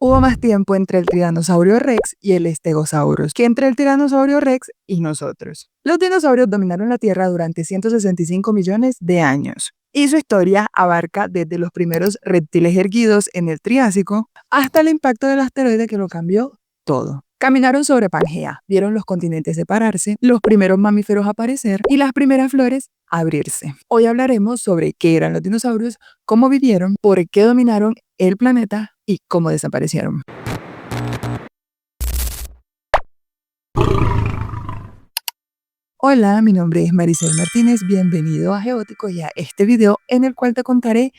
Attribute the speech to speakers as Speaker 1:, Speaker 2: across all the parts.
Speaker 1: Hubo más tiempo entre el Tiranosaurio Rex y el Stegosaurus que entre el Tiranosaurio Rex y nosotros. Los dinosaurios dominaron la Tierra durante 165 millones de años. Y su historia abarca desde los primeros reptiles erguidos en el Triásico hasta el impacto del asteroide que lo cambió todo. Caminaron sobre Pangea, vieron los continentes separarse, los primeros mamíferos aparecer y las primeras flores abrirse. Hoy hablaremos sobre qué eran los dinosaurios, cómo vivieron, por qué dominaron el planeta y cómo desaparecieron. Hola, mi nombre es Maricel Martínez, bienvenido a Geótico y a este video en el cual te contaré,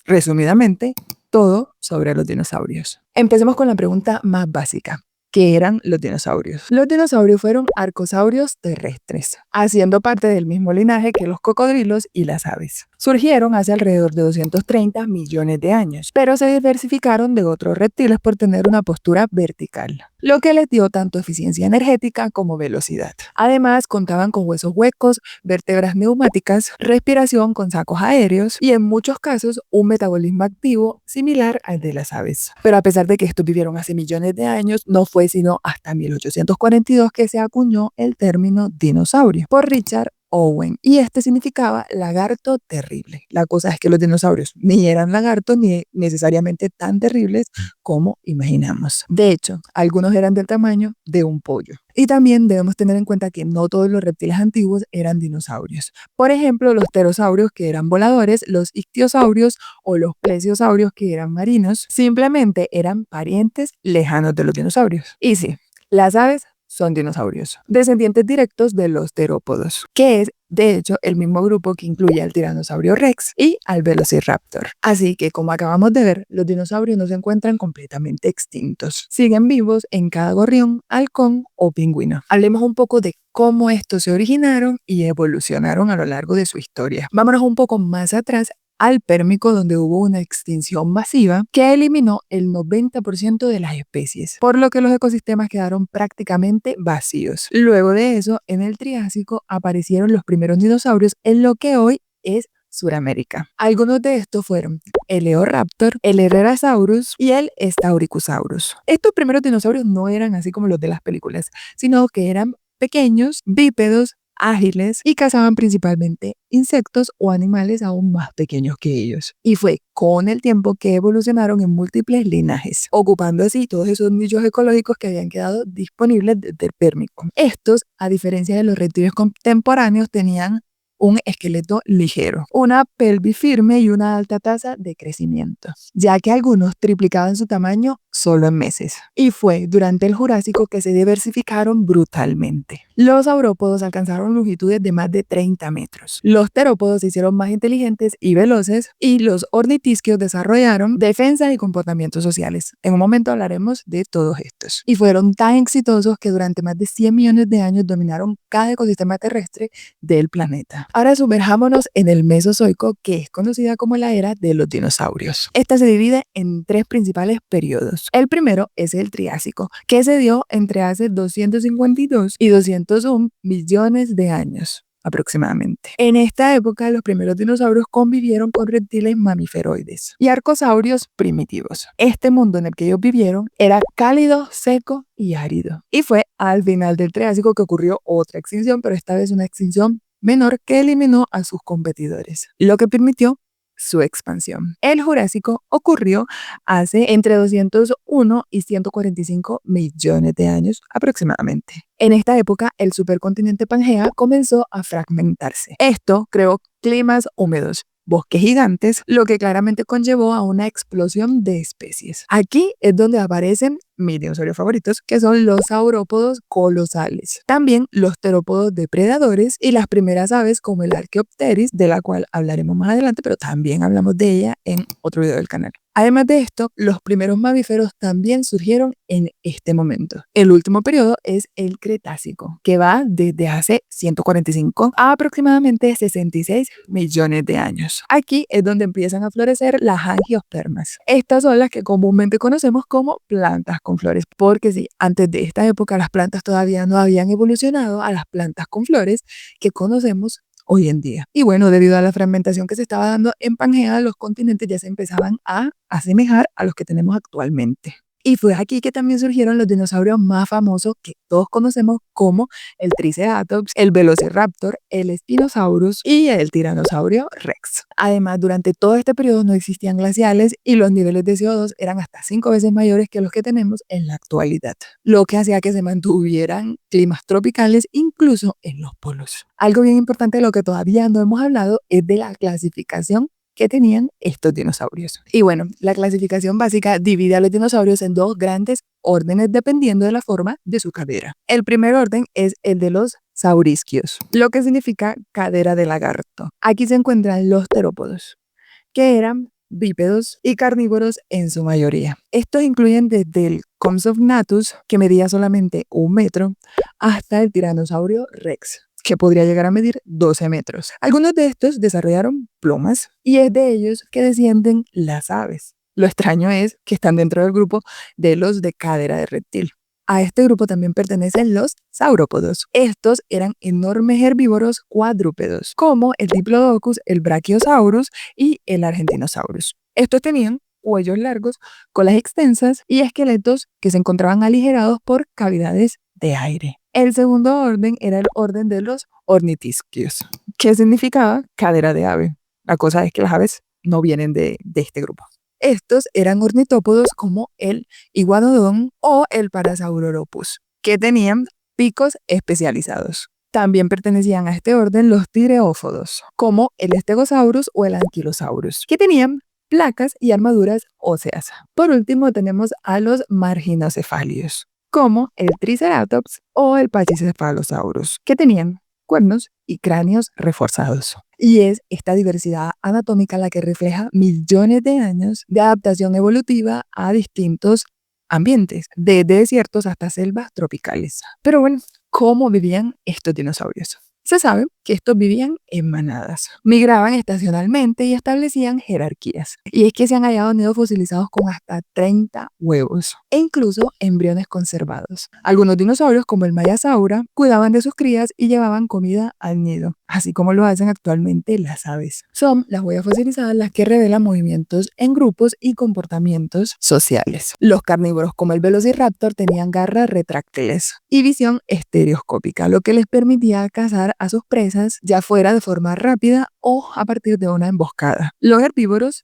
Speaker 1: resumidamente, todo sobre los dinosaurios. Empecemos con la pregunta más básica. ¿Qué eran los dinosaurios? Los dinosaurios fueron arcosaurios terrestres, haciendo parte del mismo linaje que los cocodrilos y las aves. Surgieron hace alrededor de 230 millones de años, pero se diversificaron de otros reptiles por tener una postura vertical, lo que les dio tanto eficiencia energética como velocidad. Además, contaban con huesos huecos, vértebras neumáticas, respiración con sacos aéreos y en muchos casos un metabolismo activo similar al de las aves. Pero a pesar de que estos vivieron hace millones de años, no fue sino hasta 1842 que se acuñó el término dinosaurio por Richard Owen, y este significaba lagarto terrible. La cosa es que los dinosaurios ni eran lagartos ni necesariamente tan terribles como imaginamos. De hecho, algunos eran del tamaño de un pollo. Y también debemos tener en cuenta que no todos los reptiles antiguos eran dinosaurios. Por ejemplo, los pterosaurios, que eran voladores, los ictiosaurios o los plesiosaurios, que eran marinos, simplemente eran parientes lejanos de los dinosaurios. Y sí, las aves son dinosaurios, descendientes directos de los terópodos, que es, de hecho, el mismo grupo que incluye al Tiranosaurio Rex y al Velociraptor. Así que, como acabamos de ver, los dinosaurios no se encuentran completamente extintos. Siguen vivos en cada gorrión, halcón o pingüino. Hablemos un poco de cómo estos se originaron y evolucionaron a lo largo de su historia. Vámonos un poco más atrás al Pérmico, donde hubo una extinción masiva que eliminó el 90% de las especies, por lo que los ecosistemas quedaron prácticamente vacíos. Luego de eso, en el Triásico aparecieron los primeros dinosaurios en lo que hoy es Suramérica. Algunos de estos fueron el Eoraptor, el Herrerasaurus y el Staurikosaurus. Estos primeros dinosaurios no eran así como los de las películas, sino que eran pequeños, bípedos, ágiles y cazaban principalmente insectos o animales aún más pequeños que ellos. Y fue con el tiempo que evolucionaron en múltiples linajes, ocupando así todos esos nichos ecológicos que habían quedado disponibles desde el Pérmico. Estos, a diferencia de los reptiles contemporáneos, tenían un esqueleto ligero, una pelvis firme y una alta tasa de crecimiento, ya que algunos triplicaban su tamaño solo en meses. Y fue durante el Jurásico que se diversificaron brutalmente. Los saurópodos alcanzaron longitudes de más de 30 metros. Los terópodos se hicieron más inteligentes y veloces, y los ornitisquios desarrollaron defensa y comportamientos sociales. En un momento hablaremos de todos estos. Y fueron tan exitosos que durante más de 100 millones de años dominaron cada ecosistema terrestre del planeta. Ahora sumerjámonos en el Mesozoico, que es conocida como la era de los dinosaurios. Esta se divide en tres principales periodos. El primero es el Triásico, que se dio entre hace 252 y 201 millones de años aproximadamente. En esta época, los primeros dinosaurios convivieron con reptiles mamíferoides y arcosaurios primitivos. Este mundo en el que ellos vivieron era cálido, seco y árido. Y fue al final del Triásico que ocurrió otra extinción, pero esta vez una extinción menor que eliminó a sus competidores, lo que permitió su expansión. El Jurásico ocurrió hace entre 201 y 145 millones de años aproximadamente. En esta época, el supercontinente Pangea comenzó a fragmentarse. Esto creó climas húmedos, bosques gigantes, lo que claramente conllevó a una explosión de especies. Aquí es donde aparecen mis dinosaurios favoritos, que son los saurópodos colosales. También los terópodos depredadores y las primeras aves como el Archaeopteryx, de la cual hablaremos más adelante, pero también hablamos de ella en otro video del canal. Además de esto, los primeros mamíferos también surgieron en este momento. El último periodo es el Cretácico, que va desde hace 145 a aproximadamente 66 millones de años. Aquí es donde empiezan a florecer las angiospermas. Estas son las que comúnmente conocemos como plantas con flores, porque sí, antes de esta época las plantas todavía no habían evolucionado a las plantas con flores que conocemos hoy en día. Y bueno, debido a la fragmentación que se estaba dando en Pangea, los continentes ya se empezaban a asemejar a los que tenemos actualmente. Y fue aquí que también surgieron los dinosaurios más famosos que todos conocemos como el Triceratops, el Velociraptor, el Spinosaurus y el Tiranosaurio Rex. Además, durante todo este periodo no existían glaciales y los niveles de CO2 eran hasta 5 veces mayores que los que tenemos en la actualidad, lo que hacía que se mantuvieran climas tropicales incluso en los polos. Algo bien importante de lo que todavía no hemos hablado es de la clasificación que tenían estos dinosaurios. Y bueno, la clasificación básica divide a los dinosaurios en dos grandes órdenes dependiendo de la forma de su cadera. El primer orden es el de los saurisquios, lo que significa cadera de lagarto. Aquí se encuentran los terópodos, que eran bípedos y carnívoros en su mayoría. Estos incluyen desde el Compsognathus, que medía solamente 1 metro, hasta el Tiranosaurio Rex, que podría llegar a medir 12 metros. Algunos de estos desarrollaron plumas y es de ellos que descienden las aves. Lo extraño es que están dentro del grupo de los de cadera de reptil. A este grupo también pertenecen los saurópodos. Estos eran enormes herbívoros cuadrúpedos, como el Diplodocus, el Brachiosaurus y el Argentinosaurus. Estos tenían cuellos largos, colas extensas y esqueletos que se encontraban aligerados por cavidades de aire. El segundo orden era el orden de los ornitisquios, que significaba cadera de ave. La cosa es que las aves no vienen de este grupo. Estos eran ornitópodos como el iguanodon o el Parasaurolophus, que tenían picos especializados. También pertenecían a este orden los tireófodos, como el Stegosaurus o el Ankylosaurus, que tenían placas y armaduras óseas. Por último tenemos a los marginocefalios, como el Triceratops o el Pachycephalosaurus, que tenían cuernos y cráneos reforzados. Y es esta diversidad anatómica la que refleja millones de años de adaptación evolutiva a distintos ambientes, desde desiertos hasta selvas tropicales. Pero bueno, ¿cómo vivían estos dinosaurios? Se sabe que estos vivían en manadas, migraban estacionalmente y establecían jerarquías. Y es que se han hallado nidos fosilizados con hasta 30 huevos e incluso embriones conservados. Algunos dinosaurios, como el Mayasaura, cuidaban de sus crías y llevaban comida al nido, así como lo hacen actualmente las aves. Son las huellas fosilizadas las que revelan movimientos en grupos y comportamientos sociales. Los carnívoros, como el Velociraptor, tenían garras retráctiles y visión estereoscópica, lo que les permitía cazar a sus presas, ya fuera de forma rápida o a partir de una emboscada. Los herbívoros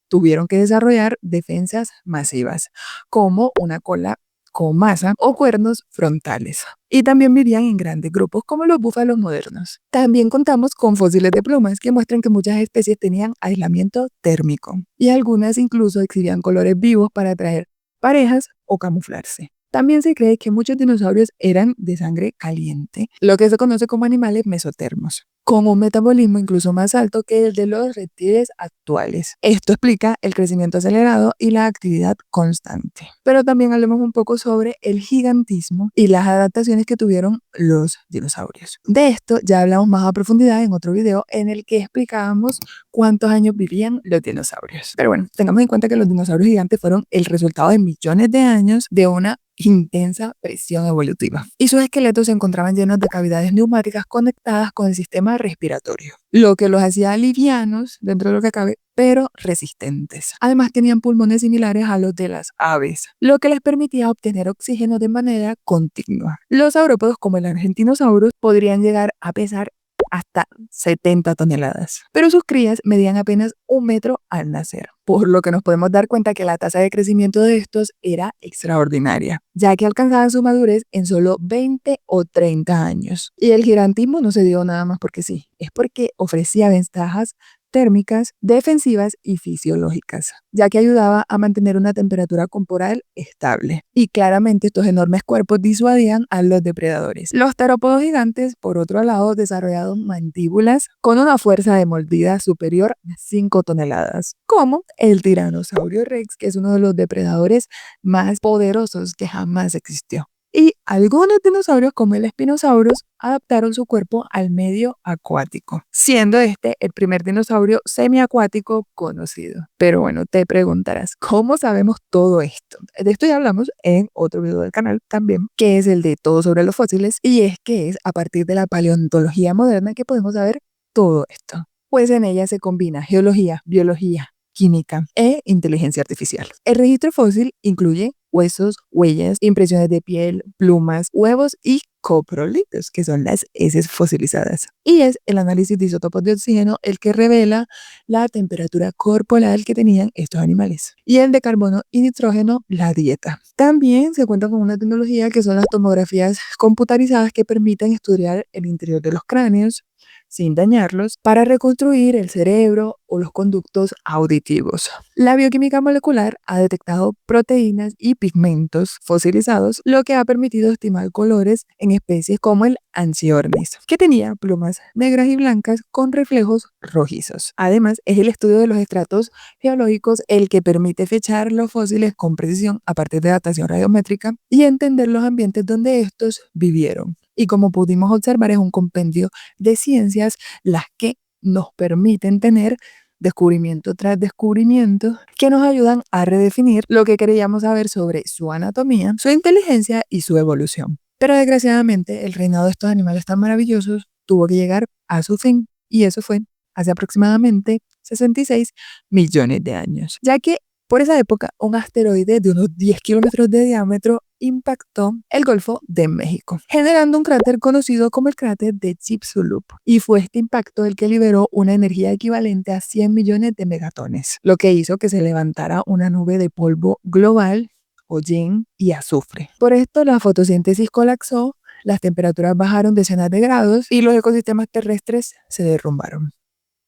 Speaker 1: tuvieron que desarrollar defensas masivas, como una cola con masa o cuernos frontales. Y también vivían en grandes grupos como los búfalos modernos. También contamos con fósiles de plumas que muestran que muchas especies tenían aislamiento térmico y algunas incluso exhibían colores vivos para atraer parejas o camuflarse. También se cree que muchos dinosaurios eran de sangre caliente, lo que se conoce como animales mesotermos, con un metabolismo incluso más alto que el de los reptiles actuales. Esto explica el crecimiento acelerado y la actividad constante. Pero también hablemos un poco sobre el gigantismo y las adaptaciones que tuvieron los dinosaurios. De esto ya hablamos más a profundidad en otro video en el que explicábamos cuántos años vivían los dinosaurios. Pero bueno, tengamos en cuenta que los dinosaurios gigantes fueron el resultado de millones de años de una intensa presión evolutiva. Y sus esqueletos se encontraban llenos de cavidades neumáticas conectadas con el sistema respiratorio, lo que los hacía livianos dentro de lo que cabe, pero resistentes. Además tenían pulmones similares a los de las aves, lo que les permitía obtener oxígeno de manera continua. Los saurópodos, como el Argentinosaurus, podrían llegar a pesar hasta 70 toneladas, pero sus crías medían apenas 1 metro al nacer, por lo que nos podemos dar cuenta que la tasa de crecimiento de estos era extraordinaria, ya que alcanzaban su madurez en solo 20 o 30 años. Y el gigantismo no se dio nada más porque sí, es porque ofrecía ventajas térmicas, defensivas y fisiológicas, ya que ayudaba a mantener una temperatura corporal estable. Y claramente estos enormes cuerpos disuadían a los depredadores. Los terópodos gigantes, por otro lado, desarrollaron mandíbulas con una fuerza de mordida superior a 5 toneladas, como el Tiranosaurio Rex, que es uno de los depredadores más poderosos que jamás existió. Y algunos dinosaurios, como el Spinosaurus, adaptaron su cuerpo al medio acuático, siendo este el primer dinosaurio semiacuático conocido. Pero bueno, te preguntarás, ¿cómo sabemos todo esto? De esto ya hablamos en otro video del canal también, que es el de Todo sobre los fósiles, y es que es a partir de la paleontología moderna que podemos saber todo esto. Pues en ella se combina geología, biología, química e inteligencia artificial. El registro fósil incluye huesos, huellas, impresiones de piel, plumas, huevos y coprolitos, que son las heces fosilizadas. Y es el análisis de isótopos de oxígeno el que revela la temperatura corporal que tenían estos animales. Y el de carbono y nitrógeno, la dieta. También se cuenta con una tecnología que son las tomografías computarizadas que permiten estudiar el interior de los cráneos sin dañarlos, para reconstruir el cerebro o los conductos auditivos. La bioquímica molecular ha detectado proteínas y pigmentos fosilizados, lo que ha permitido estimar colores en especies como el Anchiornis, que tenía plumas negras y blancas con reflejos rojizos. Además, es el estudio de los estratos geológicos el que permite fechar los fósiles con precisión a partir de datación radiométrica y entender los ambientes donde estos vivieron. Y como pudimos observar, es un compendio de ciencias las que nos permiten tener descubrimiento tras descubrimiento que nos ayudan a redefinir lo que creíamos saber sobre su anatomía, su inteligencia y su evolución. Pero desgraciadamente el reinado de estos animales tan maravillosos tuvo que llegar a su fin, y eso fue hace aproximadamente 66 millones de años, ya que por esa época un asteroide de unos 10 kilómetros de diámetro impactó el Golfo de México, generando un cráter conocido como el cráter de Chicxulub, y fue este impacto el que liberó una energía equivalente a 100 millones de megatones, lo que hizo que se levantara una nube de polvo global, hollín y azufre. Por esto la fotosíntesis colapsó, las temperaturas bajaron decenas de grados y los ecosistemas terrestres se derrumbaron.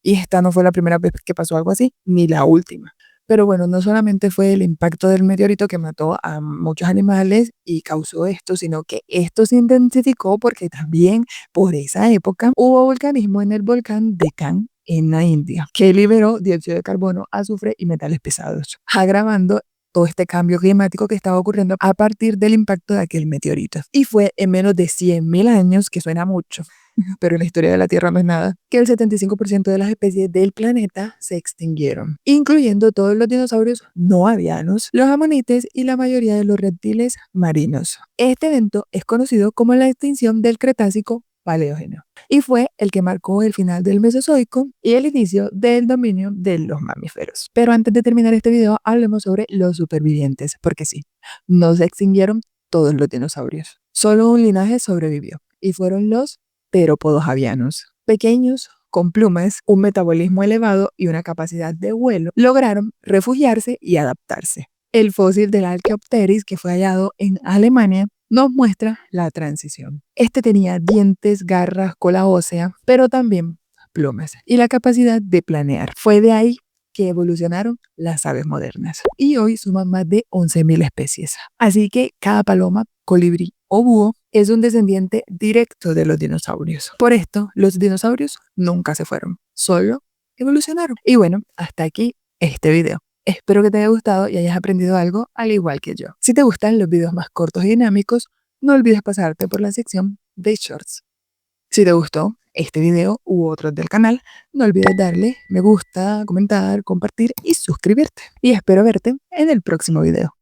Speaker 1: Y esta no fue la primera vez que pasó algo así, ni la última. Pero bueno, no solamente fue el impacto del meteorito que mató a muchos animales y causó esto, sino que esto se intensificó porque también por esa época hubo volcanismo en el volcán Deccan en la India, que liberó dióxido de carbono, azufre y metales pesados, agravando todo este cambio climático que estaba ocurriendo a partir del impacto de aquel meteorito. Y fue en menos de 100.000 años, que suena mucho, pero en la historia de la Tierra no es nada, que el 75% de las especies del planeta se extinguieron, incluyendo todos los dinosaurios no avianos, los amonites y la mayoría de los reptiles marinos. Este evento es conocido como la extinción del Cretácico Paleógeno y fue el que marcó el final del Mesozoico y el inicio del dominio de los mamíferos. Pero antes de terminar este video, hablemos sobre los supervivientes, porque sí, no se extinguieron todos los dinosaurios. Solo un linaje sobrevivió y fueron los terópodos avianos. Pequeños, con plumas, un metabolismo elevado y una capacidad de vuelo, lograron refugiarse y adaptarse. El fósil del Archaeopteryx, que fue hallado en Alemania, nos muestra la transición. Este tenía dientes, garras, cola ósea, pero también plumas y la capacidad de planear. Fue de ahí que evolucionaron las aves modernas y hoy suman más de 11.000 especies. Así que cada paloma, colibrí o búho es un descendiente directo de los dinosaurios. Por esto, los dinosaurios nunca se fueron, solo evolucionaron. Y bueno, hasta aquí este video. Espero que te haya gustado y hayas aprendido algo al igual que yo. Si te gustan los videos más cortos y dinámicos, no olvides pasarte por la sección de Shorts. Si te gustó este video u otros del canal, no olvides darle me gusta, comentar, compartir y suscribirte. Y espero verte en el próximo video.